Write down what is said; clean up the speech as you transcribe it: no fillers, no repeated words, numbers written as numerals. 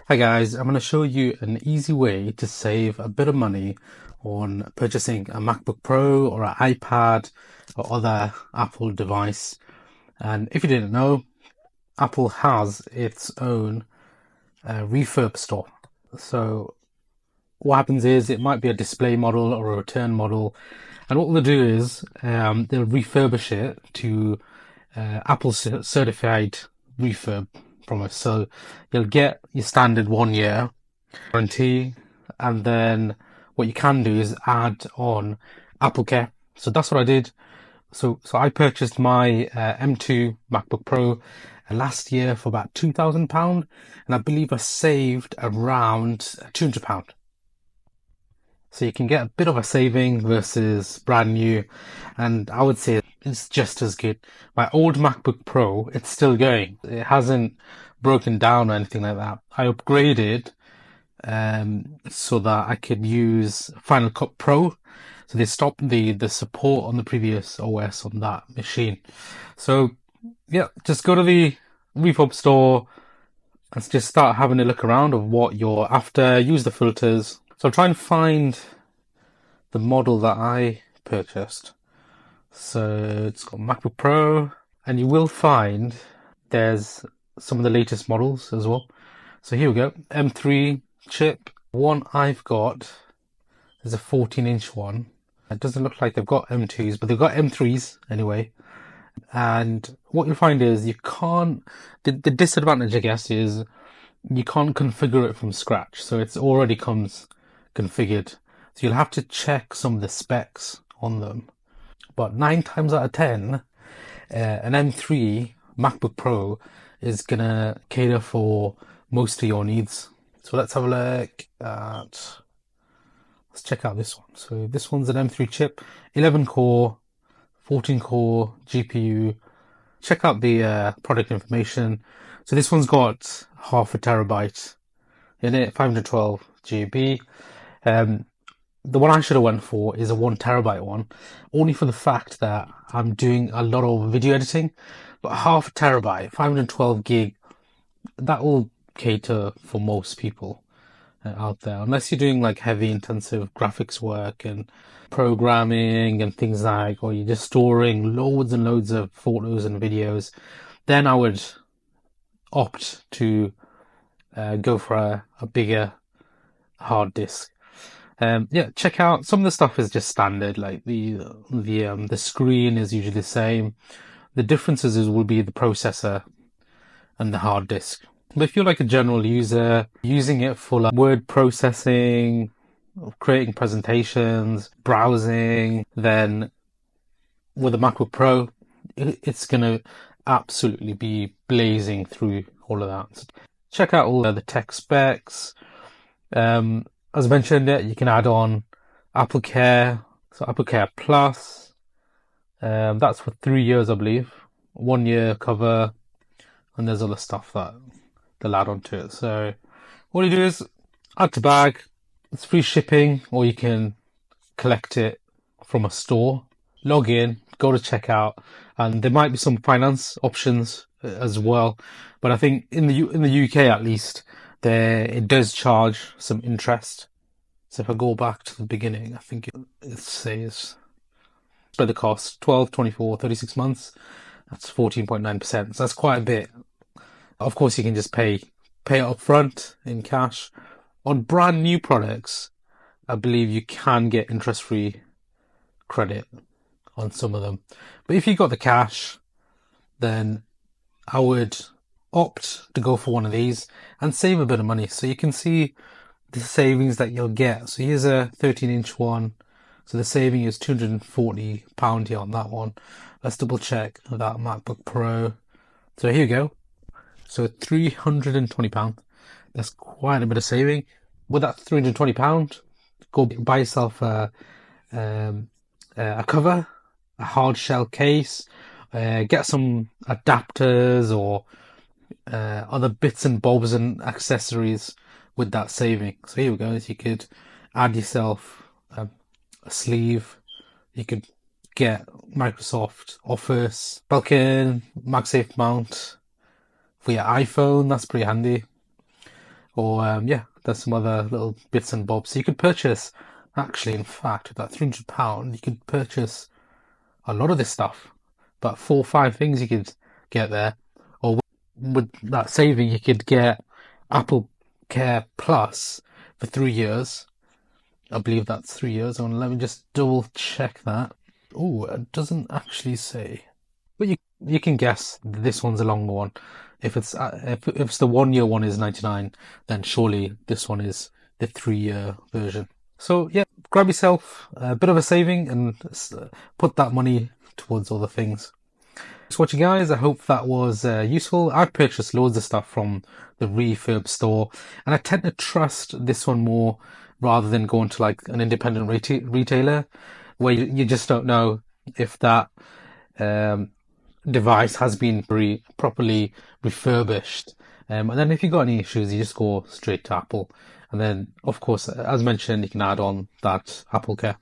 Hi guys, I'm going to show you an easy way to save a bit of money on purchasing a MacBook Pro or an iPad or other Apple device. And if you didn't know, Apple has its own refurb store. So what happens is it might be a display model or a return model, and what they'll do is they'll refurbish it to Apple certified refurb from us. So you'll get your standard 1 year warranty, and then what you can do is add on Apple Care. So that's what I did. So I purchased my M2 MacBook Pro last year for about £2,000, and I believe I saved around £200. So you can get a bit of a saving versus brand new, and I would say it's just as good. My old MacBook Pro, it's still going. It hasn't broken down or anything like that. I upgraded so that I could use Final Cut Pro. So they stopped the support on the previous OS on that machine. So yeah, just go to the Refurb store and just start having a look around of what you're after. Use the filters. So I'll try and find the model that I purchased. So it's got MacBook Pro, and you will find there's some of the latest models as well. So here we go, M3 chip. One I've got is a 14-inch one. It doesn't look like they've got M2s, but they've got M3s anyway. And what you'll find is you can't, the disadvantage, I guess, is you can't configure it from scratch. So it already comes configured. So you'll have to check some of the specs on them. But 9 times out of 10, an M3 MacBook Pro is gonna cater for most of your needs. So let's have a look at, let's check out this one. So this one's an M3 chip, 11 core, 14 core GPU. Check out the product information. So this one's got half a terabyte in it, 512 GB. The one I should have went for is a 1 terabyte one, only for the fact that I'm doing a lot of video editing. But half a terabyte, 512 gig, that will cater for most people out there, unless you're doing like heavy intensive graphics work and programming and things like, or you're just storing loads and loads of photos and videos. Then I would opt to go for a bigger hard disk. Yeah, check out some of the stuff is just standard, like the screen is usually the same. The differences will be the processor and the hard disk. But if you're like a general user using it for like word processing, creating presentations, browsing, then with a MacBook Pro, it's gonna absolutely be blazing through all of that. Check out all the tech specs. As I mentioned, you can add on Apple Care, so Apple Care Plus. That's for 3 years, I believe. 1 year cover, and there's other stuff that they'll add onto it. So what you do is add to bag. It's free shipping, or you can collect it from a store. Log in, go to checkout, and there might be some finance options as well. But I think in the UK at least, it does charge some interest. So if I go back to the beginning, I think it says spread the cost 12, 24, 36 months. That's 14.9%. So that's quite a bit. Of course, you can just pay it up front in cash. On brand new products, I believe you can get interest-free credit on some of them. But if you got the cash, then I would opt to go for one of these and save a bit of money. So you can see the savings that you'll get. So here's a 13-inch one. So the saving is £240 here on that one. Let's double check that MacBook Pro. So here we go. So £320. That's quite a bit of saving. With that £320, go buy yourself a cover, a hard shell case, get some adapters or other bits and bobs and accessories with that saving. So here we go. You could add yourself a sleeve. You could get Microsoft Office, Belkin, MagSafe mount for your iPhone. That's pretty handy. or yeah, there's some other little bits and bobs. So you could purchase, actually, in fact, with that £300, you could purchase a lot of this stuff. About 4 or 5 things you could get there. Or with that saving, you could get Apple Care Plus for 3 years. I believe that's 3 years. And let me just double check that. Oh, it doesn't actually say. But you can guess this one's a longer one. If it's the 1 year one is 99, then surely this one is the 3 year version. So yeah, grab yourself a bit of a saving and put that money towards other things. Thanks for watching, guys. I hope that was useful. I've purchased loads of stuff from the Refurb store, and I tend to trust this one more rather than going to like an independent retailer where you just don't know if that um, device has been properly refurbished. And then if you've got any issues, you just go straight to Apple. And then, of course, as mentioned, you can add on that Apple Care.